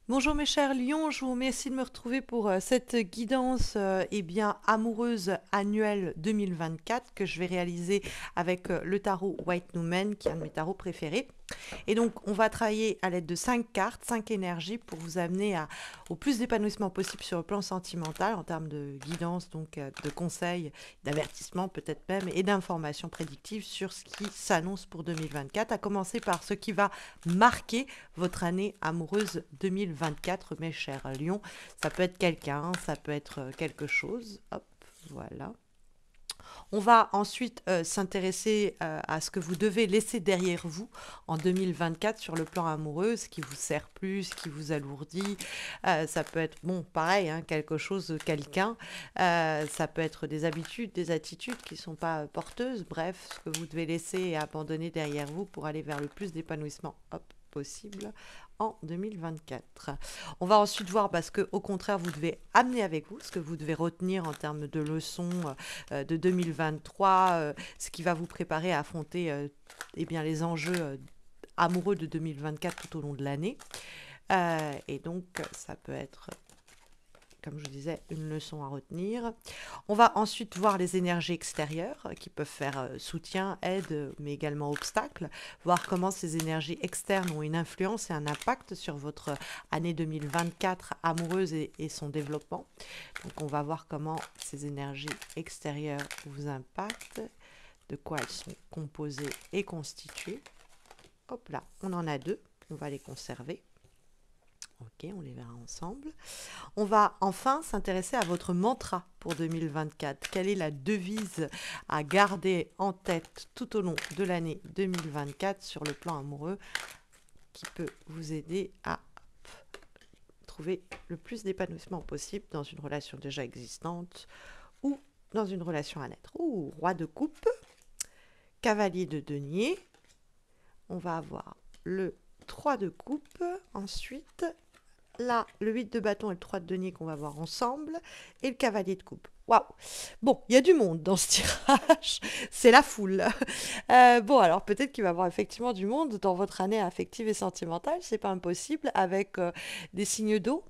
Bonjour mes chers lions, je vous remercie de me retrouver pour cette guidance amoureuse annuelle 2024 que je vais réaliser avec le tarot White Numen qui est un de mes tarots préférés. Et donc on va travailler à l'aide de 5 cartes, 5 énergies pour vous amener au plus d'épanouissement possible sur le plan sentimental en termes de guidance, donc de conseils, d'avertissements peut-être même et d'informations prédictives sur ce qui s'annonce pour 2024, à commencer par ce qui va marquer votre année amoureuse 2024, mes chers lions. Ça peut être quelqu'un, ça peut être quelque chose. Hop, voilà. On va ensuite s'intéresser à ce que vous devez laisser derrière vous en 2024 sur le plan amoureux, ce qui vous sert plus, ce qui vous alourdit. Ça peut être, bon, pareil, hein, quelque chose de quelqu'un. Ça peut être des habitudes, des attitudes qui ne sont pas porteuses. Bref, ce que vous devez laisser et abandonner derrière vous pour aller vers le plus d'épanouissement possible en 2024. On va ensuite voir ce que, au contraire, vous devez amener avec vous, ce que vous devez retenir en termes de leçons de 2023, ce qui va vous préparer à affronter les enjeux amoureux de 2024 tout au long de l'année. Et donc, ça peut être, comme je disais, une leçon à retenir. On va ensuite voir les énergies extérieures qui peuvent faire soutien, aide, mais également obstacle. Voir comment ces énergies externes ont une influence et un impact sur votre année 2024 amoureuse et son développement. Donc on va voir comment ces énergies extérieures vous impactent, de quoi elles sont composées et constituées. Hop là, on en a deux, on va les conserver. Ok, on les verra ensemble. On va enfin s'intéresser à votre mantra pour 2024. Quelle est la devise à garder en tête tout au long de l'année 2024 sur le plan amoureux qui peut vous aider à trouver le plus d'épanouissement possible dans une relation déjà existante ou dans une relation à naître. Ouh, roi de coupe, cavalier de denier. On va avoir le 3 de coupe, ensuite là, le 8 de bâton et le 3 de denier qu'on va voir ensemble, et le cavalier de coupe. Waouh! Bon, il y a du monde dans ce tirage, c'est la foule. Bon, alors peut-être qu'il va y avoir effectivement du monde dans votre année affective et sentimentale, c'est pas impossible, avec des signes d'eau.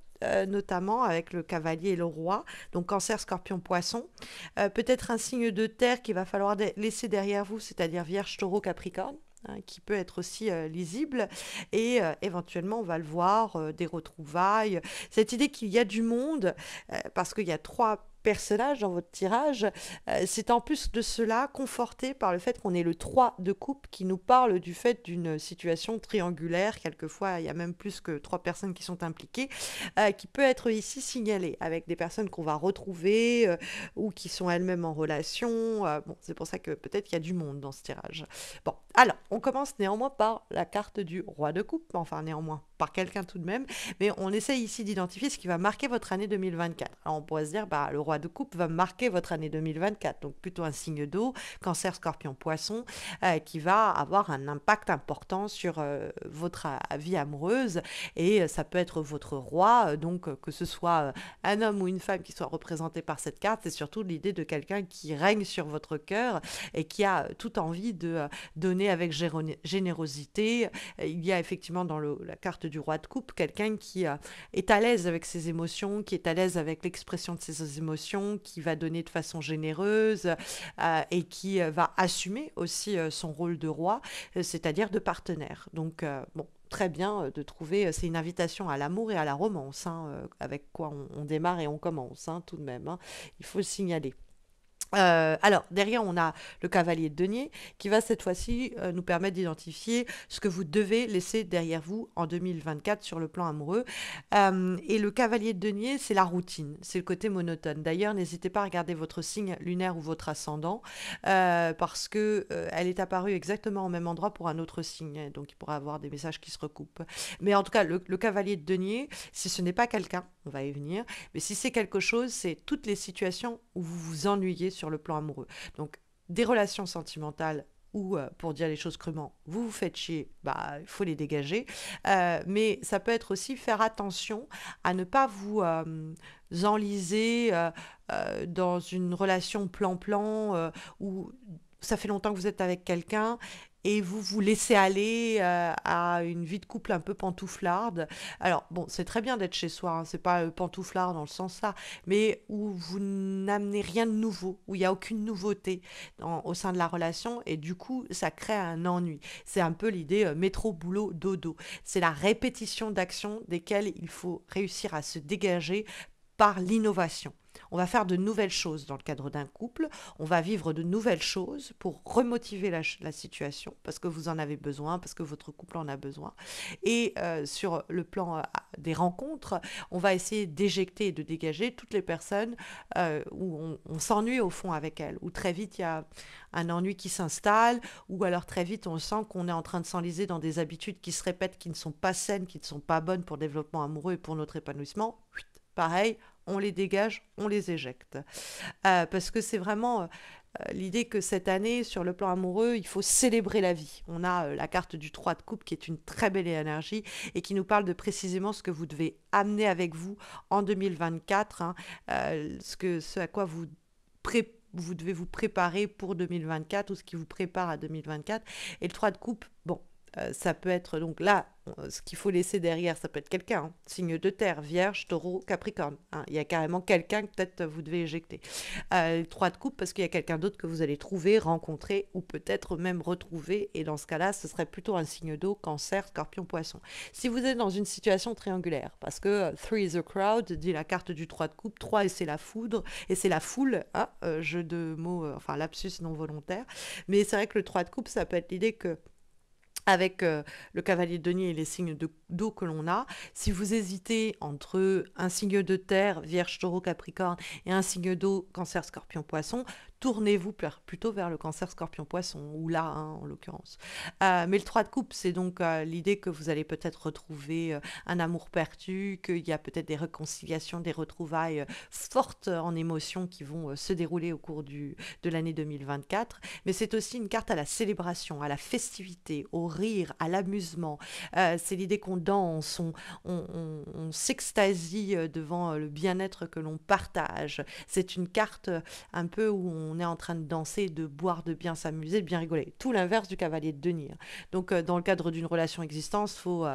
Notamment avec le cavalier et le roi, donc cancer, scorpion, poisson. Peut-être un signe de terre qu'il va falloir laisser derrière vous, c'est-à-dire vierge, taureau, capricorne, hein, qui peut être aussi lisible, et éventuellement on va le voir, des retrouvailles, cette idée qu'il y a du monde, parce qu'il y a trois personnages dans votre tirage, c'est en plus de cela conforté par le fait qu'on ait le 3 de coupe qui nous parle du fait d'une situation triangulaire, quelquefois il y a même plus que trois personnes qui sont impliquées, qui peut être ici signalée avec des personnes qu'on va retrouver ou qui sont elles-mêmes en relation. Bon, c'est pour ça que peut-être qu'il y a du monde dans ce tirage. Bon, alors, on commence néanmoins par la carte du roi de coupe, enfin néanmoins par quelqu'un tout de même, mais on essaye ici d'identifier ce qui va marquer votre année 2024. Alors on pourrait se dire, le roi de coupe va marquer votre année 2024, donc plutôt un signe d'eau, cancer, scorpion, poisson, qui va avoir un impact important sur votre vie amoureuse, et ça peut être votre roi, donc que ce soit un homme ou une femme qui soit représenté par cette carte, c'est surtout l'idée de quelqu'un qui règne sur votre cœur et qui a toute envie de donner avec générosité. Il y a effectivement dans la carte du roi de coupe quelqu'un qui est à l'aise avec ses émotions, qui est à l'aise avec l'expression de ses émotions, qui va donner de façon généreuse et qui va assumer aussi son rôle de roi, c'est-à-dire de partenaire. Donc, bon, très bien de trouver, c'est une invitation à l'amour et à la romance, hein, avec quoi on démarre et on commence, hein, tout de même, hein, il faut le signaler. Alors, derrière, on a le cavalier de denier qui va cette fois-ci nous permettre d'identifier ce que vous devez laisser derrière vous en 2024 sur le plan amoureux. Et le cavalier de denier, c'est la routine, c'est le côté monotone. D'ailleurs, n'hésitez pas à regarder votre signe lunaire ou votre ascendant parce que elle est apparue exactement au même endroit pour un autre signe. Donc, il pourra avoir des messages qui se recoupent. Mais en tout cas, le cavalier de denier, si ce n'est pas quelqu'un, on va y venir, mais si c'est quelque chose, c'est toutes les situations où vous vous ennuyez sur le plan amoureux. Donc, des relations sentimentales où, pour dire les choses crûment, vous vous faites chier, il faut les dégager. Mais ça peut être aussi faire attention à ne pas vous enliser dans une relation plan-plan où ça fait longtemps que vous êtes avec quelqu'un et vous vous laissez aller à une vie de couple un peu pantouflarde. Alors, bon, c'est très bien d'être chez soi, hein, c'est pas pantouflard dans le sens là, mais où vous n'amenez rien de nouveau, où il n'y a aucune nouveauté au sein de la relation, et du coup, ça crée un ennui. C'est un peu l'idée métro, boulot, dodo. C'est la répétition d'actions desquelles il faut réussir à se dégager par l'innovation. On va faire de nouvelles choses dans le cadre d'un couple, on va vivre de nouvelles choses pour remotiver la situation, parce que vous en avez besoin, parce que votre couple en a besoin. Et sur le plan des rencontres, on va essayer d'éjecter et de dégager toutes les personnes où on s'ennuie au fond avec elles, où très vite il y a un ennui qui s'installe, ou alors très vite on sent qu'on est en train de s'enliser dans des habitudes qui se répètent, qui ne sont pas saines, qui ne sont pas bonnes pour le développement amoureux et pour notre épanouissement. Pareil, on les dégage, on les éjecte. Parce que c'est vraiment l'idée que cette année, sur le plan amoureux, il faut célébrer la vie. On a la carte du 3 de coupe qui est une très belle énergie et qui nous parle de précisément ce que vous devez amener avec vous en 2024, hein, ce à quoi vous devez vous préparer pour 2024 ou ce qui vous prépare à 2024. Et le 3 de coupe, bon, ça peut être donc là, ce qu'il faut laisser derrière, ça peut être quelqu'un, hein, signe de terre, vierge, taureau, capricorne. Hein, il y a carrément quelqu'un que peut-être vous devez éjecter. 3 de coupe parce qu'il y a quelqu'un d'autre que vous allez trouver, rencontrer ou peut-être même retrouver. Et dans ce cas-là, ce serait plutôt un signe d'eau, cancer, scorpion, poisson. Si vous êtes dans une situation triangulaire, parce que 3 is a crowd, dit la carte du 3 de coupe, 3 et c'est la foudre, et c'est la foule, hein, jeu de mots, enfin lapsus non volontaire. Mais c'est vrai que le 3 de coupe, ça peut être l'idée que avec le cavalier de denier et les signes d'eau que l'on a. Si vous hésitez entre un signe de terre, vierge, taureau, capricorne, et un signe d'eau, cancer, scorpion, poisson, tournez-vous plutôt vers le cancer, scorpion, poisson, ou là, hein, en l'occurrence. Mais le 3 de coupe, c'est donc l'idée que vous allez peut-être retrouver un amour perdu, qu'il y a peut-être des réconciliations, des retrouvailles fortes en émotions qui vont se dérouler au cours de l'année 2024. Mais c'est aussi une carte à la célébration, à la festivité, au rire, à l'amusement. C'est l'idée qu'on danse, on s'extasie devant le bien-être que l'on partage. C'est une carte un peu où on est en train de danser, de boire, de bien s'amuser, de bien rigoler. Tout l'inverse du cavalier de denier. Donc, dans le cadre d'une relation existence, il faut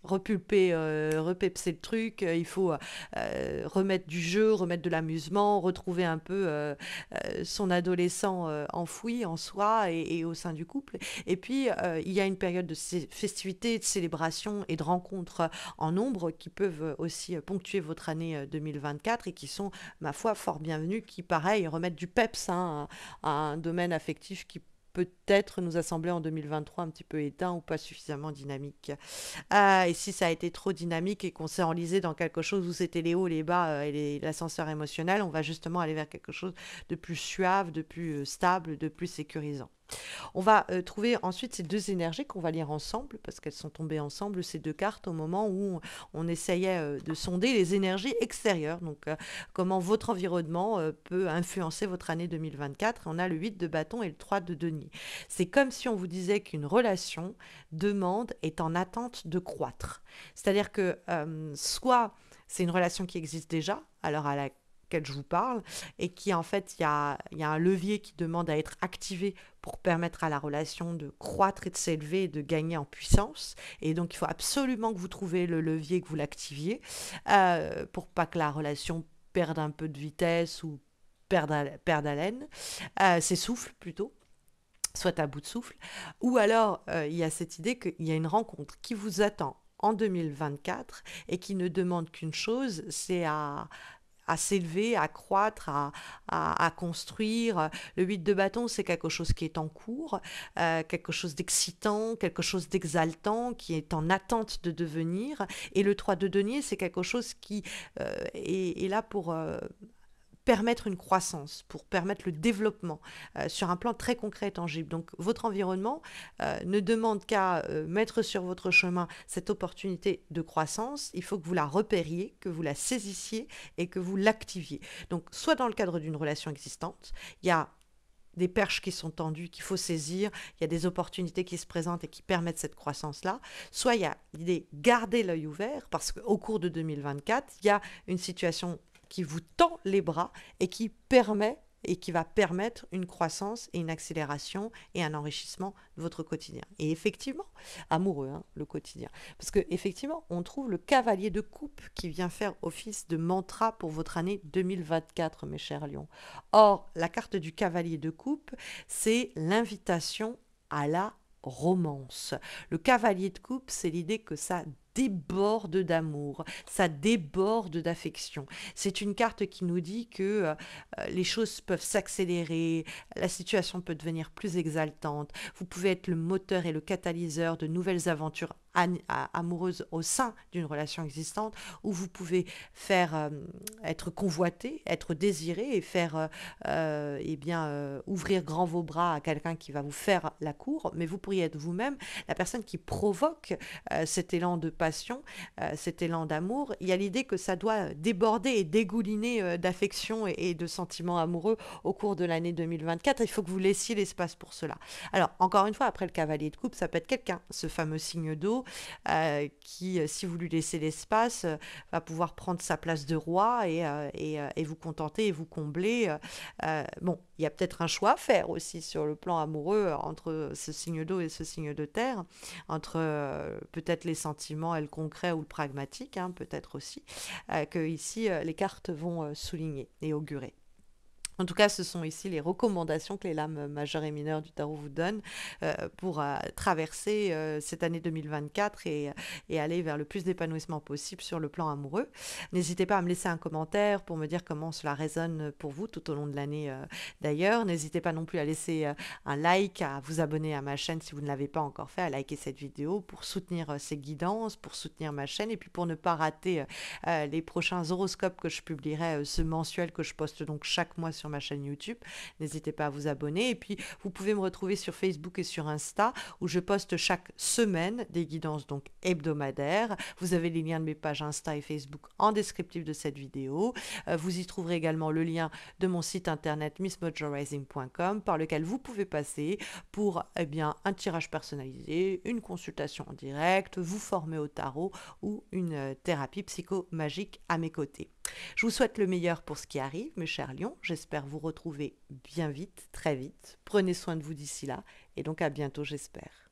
repepser le truc, il faut remettre du jeu, remettre de l'amusement, retrouver un peu son adolescent enfoui en soi et au sein du couple. Et puis, il y a une période de festivité, de célébration et de rencontres en nombre qui peuvent aussi ponctuer votre année 2024 et qui sont, ma foi, fort bienvenues, qui, pareil, remettent du peps, hein, à un domaine affectif qui peut-être nous a semblé en 2023 un petit peu éteint ou pas suffisamment dynamique. Et si ça a été trop dynamique et qu'on s'est enlisé dans quelque chose où c'était les hauts, les bas et l'ascenseur émotionnel, on va justement aller vers quelque chose de plus suave, de plus stable, de plus sécurisant. On va trouver ensuite ces deux énergies qu'on va lire ensemble, parce qu'elles sont tombées ensemble, ces deux cartes, au moment où on essayait de sonder les énergies extérieures. Donc, comment votre environnement peut influencer votre année 2024. On a le 8 de bâton et le 3 de denier. C'est comme si on vous disait qu'une relation demande, est en attente de croître. C'est-à-dire que soit c'est une relation qui existe déjà, alors à laquelle je vous parle, et qui en fait, il y a un levier qui demande à être activé pour permettre à la relation de croître et de s'élever et de gagner en puissance. Et donc, il faut absolument que vous trouviez le levier, que vous l'activiez, pour pas que la relation perde un peu de vitesse ou perde haleine, s'essouffle plutôt, soit à bout de souffle. Ou alors, il y a cette idée qu'il y a une rencontre qui vous attend en 2024 et qui ne demande qu'une chose, c'est à s'élever, à croître, à construire. Le 8 de bâton, c'est quelque chose qui est en cours, quelque chose d'excitant, quelque chose d'exaltant, qui est en attente de devenir. Et le 3 de denier, c'est quelque chose qui est là pour permettre une croissance, pour permettre le développement sur un plan très concret et tangible. Donc votre environnement ne demande qu'à mettre sur votre chemin cette opportunité de croissance. Il faut que vous la repériez, que vous la saisissiez et que vous l'activiez. Donc soit dans le cadre d'une relation existante, il y a des perches qui sont tendues, qu'il faut saisir, il y a des opportunités qui se présentent et qui permettent cette croissance-là. Soit il y a l'idée garder l'œil ouvert, parce qu'au cours de 2024, il y a une situation qui vous tend les bras et qui permet et qui va permettre une croissance et une accélération et un enrichissement de votre quotidien. Et effectivement, amoureux, hein, le quotidien. Parce que effectivement, on trouve le cavalier de coupe qui vient faire office de mantra pour votre année 2024, mes chers lions. Or, la carte du cavalier de coupe, c'est l'invitation à la romance. Le cavalier de coupe, c'est l'idée que ça déborde d'amour, ça déborde d'affection. C'est une carte qui nous dit que les choses peuvent s'accélérer, la situation peut devenir plus exaltante, vous pouvez être le moteur et le catalyseur de nouvelles aventures amoureuses au sein d'une relation existante, où vous pouvez faire être convoité, être désiré et faire ouvrir grand vos bras à quelqu'un qui va vous faire la cour, mais vous pourriez être vous-même la personne qui provoque cet élan de passion, cet élan d'amour. Il y a l'idée que ça doit déborder et dégouliner d'affection et de sentiments amoureux au cours de l'année 2024. Il faut que vous laissiez l'espace pour cela. Alors, encore une fois, après le cavalier de coupe, ça peut être quelqu'un, ce fameux signe d'eau, qui, si vous lui laissez l'espace, va pouvoir prendre sa place de roi et vous contenter et vous combler. Bon, il y a peut-être un choix à faire aussi sur le plan amoureux entre ce signe d'eau et ce signe de terre, entre peut-être les sentiments et le concret ou le pragmatique, hein, peut-être aussi, que ici les cartes vont souligner et augurer. En tout cas, ce sont ici les recommandations que les lames majeures et mineures du tarot vous donnent pour traverser cette année 2024 et aller vers le plus d'épanouissement possible sur le plan amoureux. N'hésitez pas à me laisser un commentaire pour me dire comment cela résonne pour vous tout au long de l'année d'ailleurs. N'hésitez pas non plus à laisser un like, à vous abonner à ma chaîne si vous ne l'avez pas encore fait, à liker cette vidéo pour soutenir ces guidances, pour soutenir ma chaîne et puis pour ne pas rater les prochains horoscopes que je publierai, ce mensuel que je poste donc chaque mois sur ma chaîne YouTube. N'hésitez pas à vous abonner et puis vous pouvez me retrouver sur Facebook et sur Insta où je poste chaque semaine des guidances donc hebdomadaires. Vous avez les liens de mes pages Insta et Facebook en descriptif de cette vidéo. Vous y trouverez également le lien de mon site internet missmojorising.com par lequel vous pouvez passer pour un tirage personnalisé, une consultation en direct, vous former au tarot ou une thérapie psychomagique à mes côtés. Je vous souhaite le meilleur pour ce qui arrive, mes chers lions. J'espère vous retrouver bien vite, très vite. Prenez soin de vous d'ici là et donc à bientôt, j'espère.